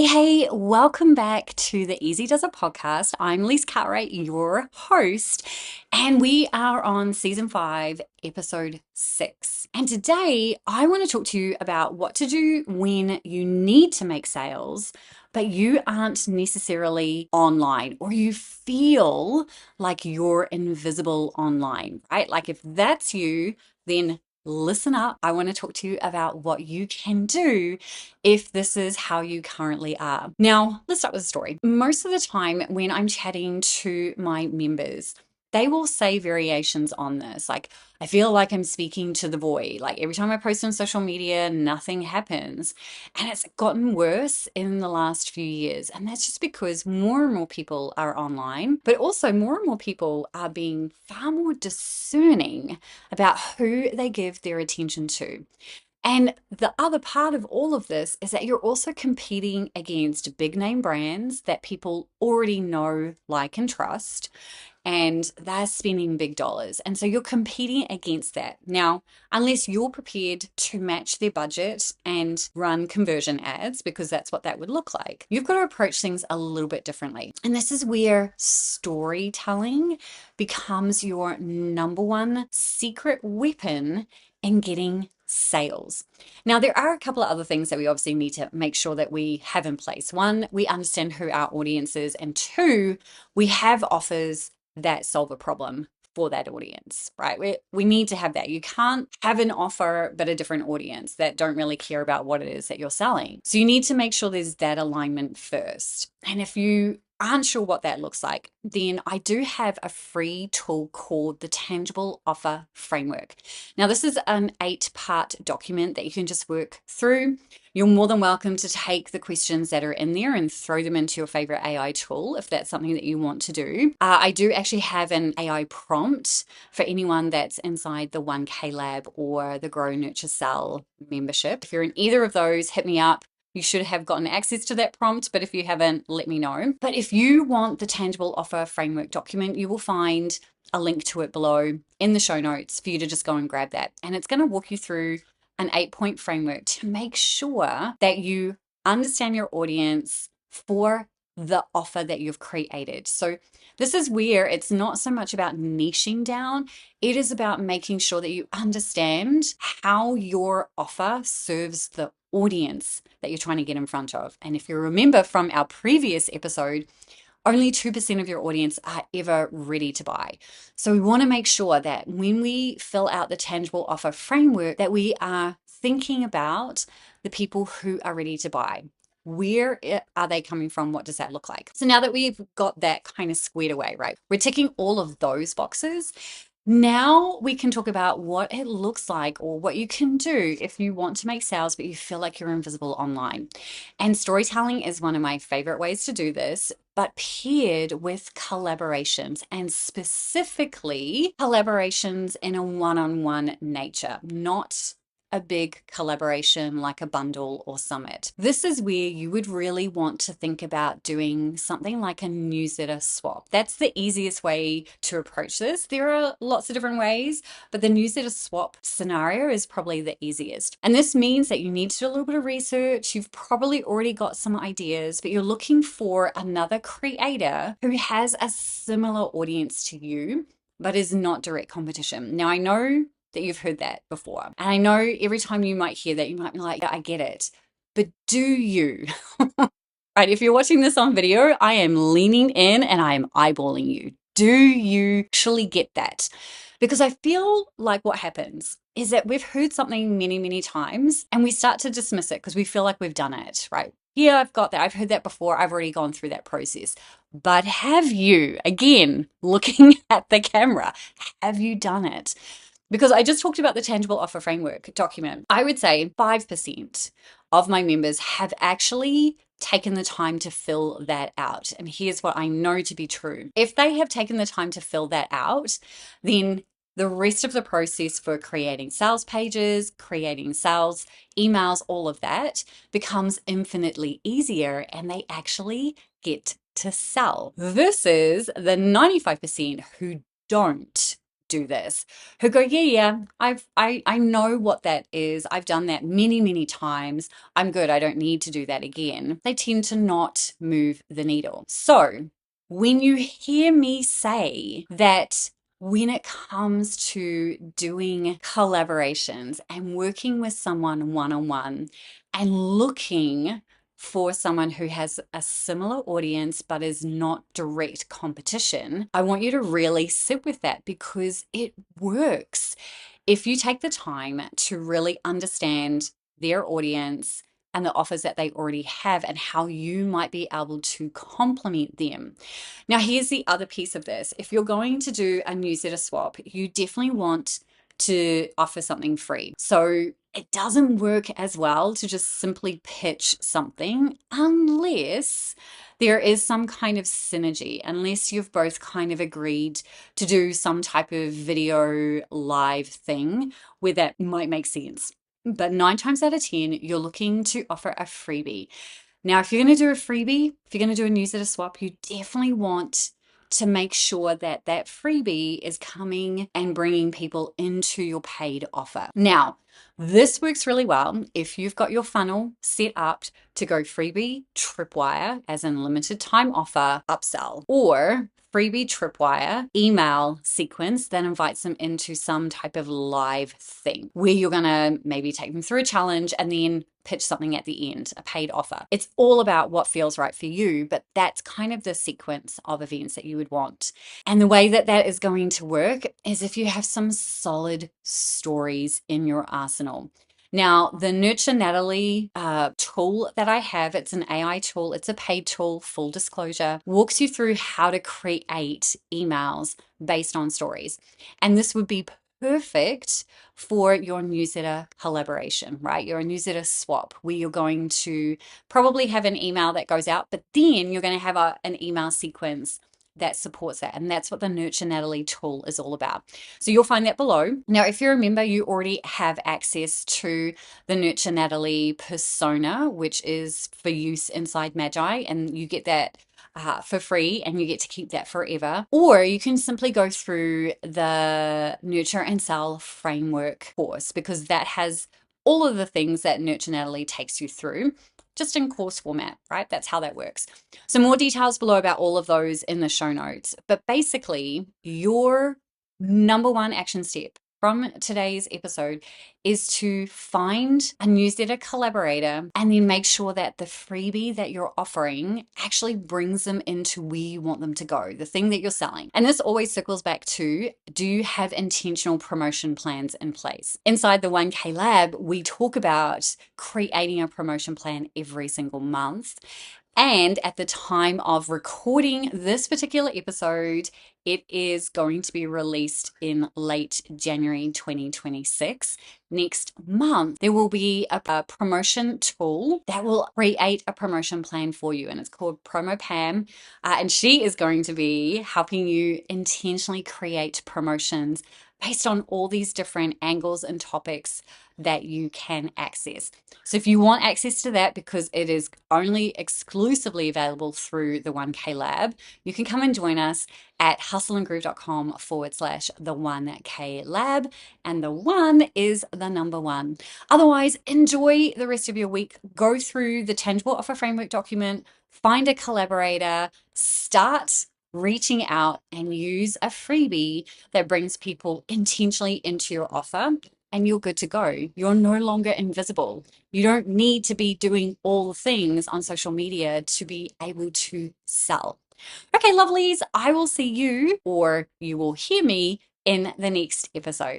Hey, welcome back to the Easy Does It podcast. I'm Lise Cartwright, your host, and we are on season 5, episode 6. And today I want to talk to you about what to do when you need to make sales, but you aren't necessarily online or you feel like you're invisible online, right? Like if that's you, then listen up. I want to talk to you about what you can do if this is how you currently are. Now, let's start with a story. Most of the time, when I'm chatting to my members, they will say variations on this. Like, I feel like I'm speaking to the void. Like, every time I post on social media, nothing happens. And it's gotten worse in the last few years. And that's just because more and more people are online, but also more and more people are being far more discerning about who they give their attention to. And the other part of all of this is that you're also competing against big name brands that people already know, like, and trust, and they're spending big dollars. And so you're competing against that. Now, unless you're prepared to match their budget and run conversion ads, because that's what that would look like, you've got to approach things a little bit differently. And this is where storytelling becomes your number one secret weapon in getting sales. Now, there are a couple of other things that we obviously need to make sure that we have in place. One, we understand who our audience is, and two, we have offers that solve a problem for that audience, right? We need to have that. You can't have an offer but a different audience that don't really care about what it is that you're selling. So you need to make sure there's that alignment first. And if you aren't sure what that looks like, then I do have a free tool called the Tangible Offer Framework. Now, this is an 8-part document that you can just work through. You're more than welcome to take the questions that are in there and throw them into your favorite AI tool if that's something that you want to do. I do actually have an AI prompt for anyone that's inside the 1K Lab or the Grow Nurture Sell membership. If you're in either of those, hit me up. You should have gotten access to that prompt, but if you haven't, let me know. But if you want the Tangible Offer Framework document, you will find a link to it below in the show notes for you to just go and grab that. And it's going to walk you through an 8-point framework to make sure that you understand your audience for the offer that you've created. So this is where it's not so much about niching down. It is about making sure that you understand how your offer serves the audience that you're trying to get in front of. And if you remember from our previous episode, only 2% of your audience are ever ready to buy. So we want to make sure that when we fill out the Tangible Offer Framework, that we are thinking about the people who are ready to buy. Where are they coming from? What does that look like? So now that we've got that kind of squared away, right? We're ticking all of those boxes. Now we can talk about what it looks like or what you can do if you want to make sales, but you feel like you're invisible online. And storytelling is one of my favorite ways to do this, but paired with collaborations, and specifically collaborations in a one-on-one nature, not a big collaboration like a bundle or summit. This is where you would really want to think about doing something like a newsletter swap. That's the easiest way to approach this. There are lots of different ways, but the newsletter swap scenario is probably the easiest. And this means that you need to do a little bit of research. You've probably already got some ideas, but you're looking for another creator who has a similar audience to you, but is not direct competition. Now, I know that you've heard that before. And I know every time you might hear that, you might be like, yeah, I get it. But do you? Right, if you're watching this on video, I am leaning in and I am eyeballing you. Do you actually get that? Because I feel like what happens is that we've heard something many, many times and we start to dismiss it because we feel like we've done it, right? Yeah, I've got that. I've heard that before. I've already gone through that process. But have you, again, looking at the camera, have you done it? Because I just talked about the Tangible Offer Framework document. I would say 5% of my members have actually taken the time to fill that out. And here's what I know to be true. If they have taken the time to fill that out, then the rest of the process for creating sales pages, creating sales emails, all of that becomes infinitely easier, and they actually get to sell versus the 95% who don't do this, who go, yeah, I know what that is. I've done that many, many times. I'm good. I don't need to do that again. They tend to not move the needle. So when you hear me say that when it comes to doing collaborations and working with someone one-on-one and looking for someone who has a similar audience but is not direct competition, I want you to really sit with that because it works. If you take the time to really understand their audience and the offers that they already have and how you might be able to complement them. Now, here's the other piece of this. If you're going to do a newsletter swap, you definitely want to offer something free. So it doesn't work as well to just simply pitch something unless there is some kind of synergy, unless you've both kind of agreed to do some type of video live thing where that might make sense. But 9 times out of 10, you're looking to offer a freebie. Now, if you're going to do a freebie, if you're going to do a newsletter swap, you definitely want to make sure that that freebie is coming and bringing people into your paid offer. Now, this works really well if you've got your funnel set up to go freebie, tripwire, as in limited time offer, upsell, or freebie tripwire email sequence that invites them into some type of live thing where you're going to maybe take them through a challenge and then pitch something at the end, a paid offer. It's all about what feels right for you, but that's kind of the sequence of events that you would want. And the way that that is going to work is if you have some solid stories in your arsenal. Now, the Nurture Natalie tool that I have, it's an AI tool, it's a paid tool, full disclosure, walks you through how to create emails based on stories. And this would be perfect for your newsletter collaboration, right? Your newsletter swap, where you're going to probably have an email that goes out, but then you're going to have an email sequence that supports that. And that's what the Nurture Natalie tool is all about. So you'll find that below. Now, if you remember, you already have access to the Nurture Natalie persona, which is for use inside Magi, and you get that for free and you get to keep that forever. Or you can simply go through the Nurture and Sell framework course because that has all of the things that Nurture Natalie takes you through just in course format, right? That's how that works. So more details below about all of those in the show notes. But basically, your number one action step from today's episode is to find a newsletter collaborator and then make sure that the freebie that you're offering actually brings them into where you want them to go, the thing that you're selling. And this always circles back to, do you have intentional promotion plans in place? Inside the 1K Lab, we talk about creating a promotion plan every single month. And at the time of recording this particular episode, it is going to be released in late January 2026. Next month, there will be a promotion tool that will create a promotion plan for you, and it's called Promo Pam. And she is going to be helping you intentionally create promotions based on all these different angles and topics that you can access. So if you want access to that, because it is only exclusively available through the 1K Lab, you can come and join us at hustleandgroove.com/the 1K Lab. And the one is the number one. Otherwise, enjoy the rest of your week. Go through the tangible offer framework document, find a collaborator, start reaching out and use a freebie that brings people intentionally into your offer, and you're good to go. You're no longer invisible. You don't need to be doing all the things on social media to be able to sell. Okay, lovelies, I will see you, or you will hear me, in the next episode.